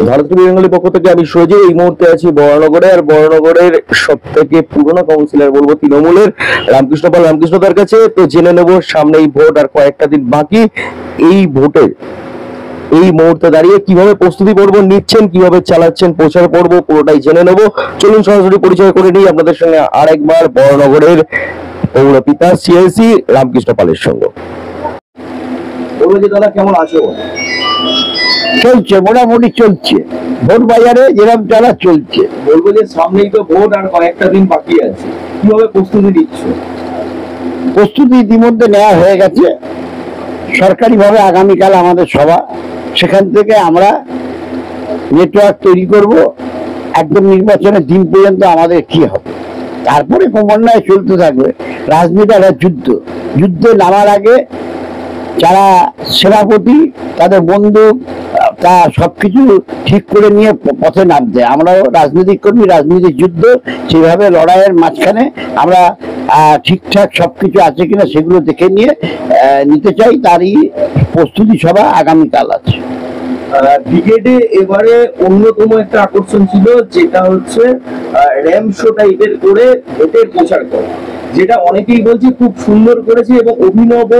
ভারতীয় বেঙ্গলি পক্ষ থেকে আমি সজীব এই মুহূর্তে আছি বরানগরে। আর বরানগরের সব থেকে পুরনো কাউন্সিলর বলবো তৃণমূলের রামকৃষ্ণদার কাছে। তো জেনে নেবো সামনেই ভোট আর কয়েকটা দিন বাকি, এই ভোটের এই মুহূর্তে দাঁড়িয়ে কিভাবে প্রস্তুতি পর্ব নিচ্ছেন, কিভাবে চালাচ্ছেন প্রচার পর্ব, পুরোটাই জেনে নেবো। চলুন সরাসরি পরিচয় করে নিই আপনাদের সঙ্গে আরেকবার বরানগরের পৌরপিতা সিএসি রামকৃষ্ণ পালের সঙ্গে। দাদা কেমন আছো? চলছে, মোটামুটি চলছে। ভোট বাজারে যেরকম চলা চলছে। বলবো যে সামনেই তো ভোট আর কয়েকটা দিন বাকি আছে, কিভাবে প্রস্তুতি নিচ্ছ? প্রস্তুতি ইতিমধ্যে নেওয়া হয়ে গেছে। সরকারিভাবে আগামীকাল আমাদের সভা, সেখান থেকে আমরা নেটওয়ার্ক তৈরি করব একদম নির্বাচনের দিন পর্যন্ত আমাদের কি হবে। তারপরে ক্রমান্বয়ে চলতে থাকবে। রাজনীতি একটা যুদ্ধে নামার আগে যারা সেনাপতি তাদের বন্দুক তা সবকিছু ঠিক করে নিয়ে পথে নামতে, আমরাও রাজনৈতিক কর্মী, রাজনৈতিক যুদ্ধ সেভাবে লড়াইয়ের মাঝখানে আমরা ঠিকঠাক সবকিছু আছে কিনা সেগুলো দেখে নিয়ে নিতে চাই। তারই প্রস্তুতি সভা আগামীকাল আছে। ব্রিগেডে এবারে অন্যতম একটা আকর্ষণ ছিল, যেটা হচ্ছে র্যাম শো টাইপের করে ভোটের প্রচার করা, যেটা অনেকেই বলছে খুব সুন্দর করেছে এবং অভিনব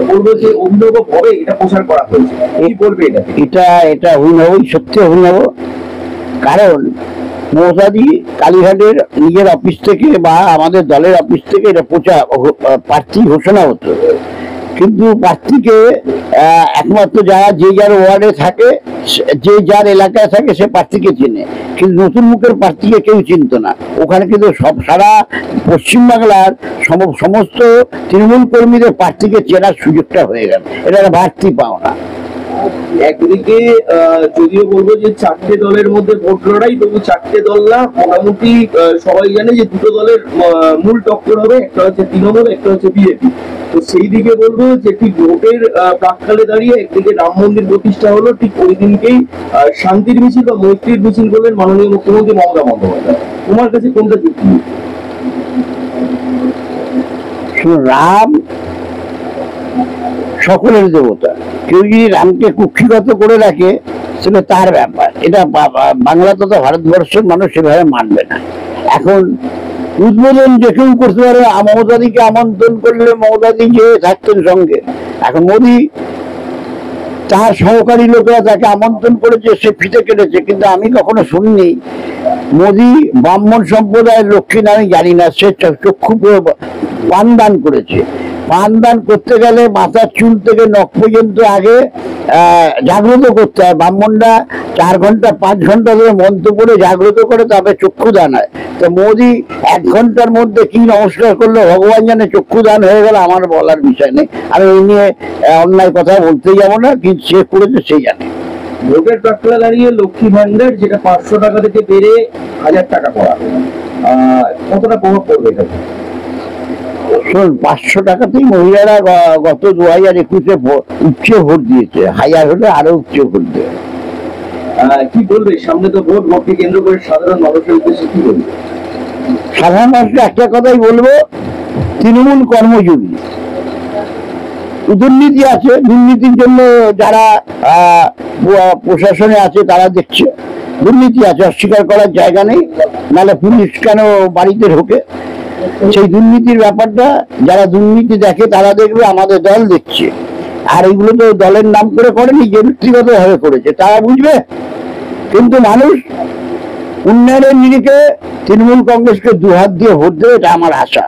বলবো যে অভিনব ভাবে এটা প্রচার করা হয়েছে। কি বলবে এটা অভিনবই, সত্যি অভিনব। কারণ মমতাদি কালীঘাটের নিজের অফিস থেকে বা আমাদের দলের অফিস থেকে এটা প্রচার প্রার্থী ঘোষণা হতো, কিন্তু প্রার্থীকে একমাত্র যারা যে যার ওয়ার্ডে থাকে, যে যার এলাকায় থাকে সে প্রার্থীকে চেনে, কিন্তু নতুন মুখের প্রার্থীকে কেউ চিনত না। ওখানে কিন্তু সারা পশ্চিমবাংলার সমস্ত তৃণমূল কর্মীদের প্রার্থীকে চেনার সুযোগটা হয়ে গেল। এটা একটা বাড়তি পাওনা। একদিকে যদিও বলবো যে চারটে দলের মধ্যে ভোট লড়াই, তবু চারটে দল না, মোটামুটি সবাই জানে যে দুটো দলের মূল টক্কর হবে, একটা হচ্ছে তৃণমূল, একটা হচ্ছে বিজেপি। তো সেই দিকে বলবো যে ঠিক ভোটের প্রাককালে দাঁড়িয়ে একদিকে রাম মন্দির প্রতিষ্ঠা হলো, ঠিক ওই দিনকেই শান্তির মিছিল বা মৈত্রীর মিছিল করলেন মাননীয় মুখ্যমন্ত্রী মমতা বন্দ্যোপাধ্যায়। তোমার কাছে কোনটা যুক্তি? রাম সকলের দেবতা, কেউ যদি রামকে কুক্ষিগত করে রাখে সেটা তার ব্যাপার। এটা বাংলা তথা ভারতবর্ষের মানুষ সেভাবে মানবে না। এখন উদ্বোধন যে কেউ করতে পারে, মমতাদিকে আমন্ত্রণ করলে মমতাদি যে থাকতেন সঙ্গে। এখন মোদী তার সহকারী লোকেরা তাকে আমন্ত্রণ করেছে, সে ফিতে কেটেছে, কিন্তু আমি কখনো শুনিনি মোদী ব্রাহ্মণ সম্প্রদায়ের লক্ষ্মী আমি জানি না, সে চক্ষু পান দান করেছে। পান দান করতে গেলে মাথার চুল থেকে নখ পর্যন্ত আগে জাগ্রত করতে হয়। ব্রাহ্মণরা 4 ঘন্টা 5 ঘন্টা ধরে মন্ত্র করে জাগ্রত করে, তবে চক্ষু দান হয়। তো মোদী 1 ঘন্টার মধ্যে কি নমস্কার করলো ভগবান জানে, চক্ষু দান হয়ে গেল, আমার বলার বিষয় নেই। আমি এই নিয়ে অন্যায় কথা বলতেই যাবো না, কিন্তু সে করেছে সেই জানে। ভোটের প্রাককালে দাঁড়িয়ে লক্ষ্মী ভান্ডার যেটা 500 টাকা থেকে বেড়ে 1000 টাকা করা, কতটা প্রভাব পড়বে এটা? 500 টাকাতেই মহিলারা গত 2021-এ উচ্চ ভোট দিয়েছে, হাজার হলে আরো উচ্চ ভোট দেবে। কি বলবে সামনে তো ভোটকে কেন্দ্র করে সাধারণ মানুষের উদ্দেশ্যে কি বলবে? সাধারণ মানুষকে একটা কথাই বলবো, তৃণমূল কর্মযোগী। দুর্নীতি আছে, দুর্নীতির জন্য যারা প্রশাসনে আছে তারা দেখছে দুর্নীতি আছে, অস্বীকার করার জায়গা নেই। নাহলে পুলিশ কেন বাড়িতে ঢোকে? সেই দুর্নীতির ব্যাপারটা যারা দুর্নীতি দেখে তারা দেখবে, আমাদের দল দেখছে। আর এগুলো তো দলের নাম করে করেনি, যে ব্যক্তিগত ভাবে করেছে তারা বুঝবে। কিন্তু মানুষ উন্নয়নের নিরিখে তৃণমূল কংগ্রেসকে 2 হাত দিয়ে ভোট দেবে, এটা আমার আশা।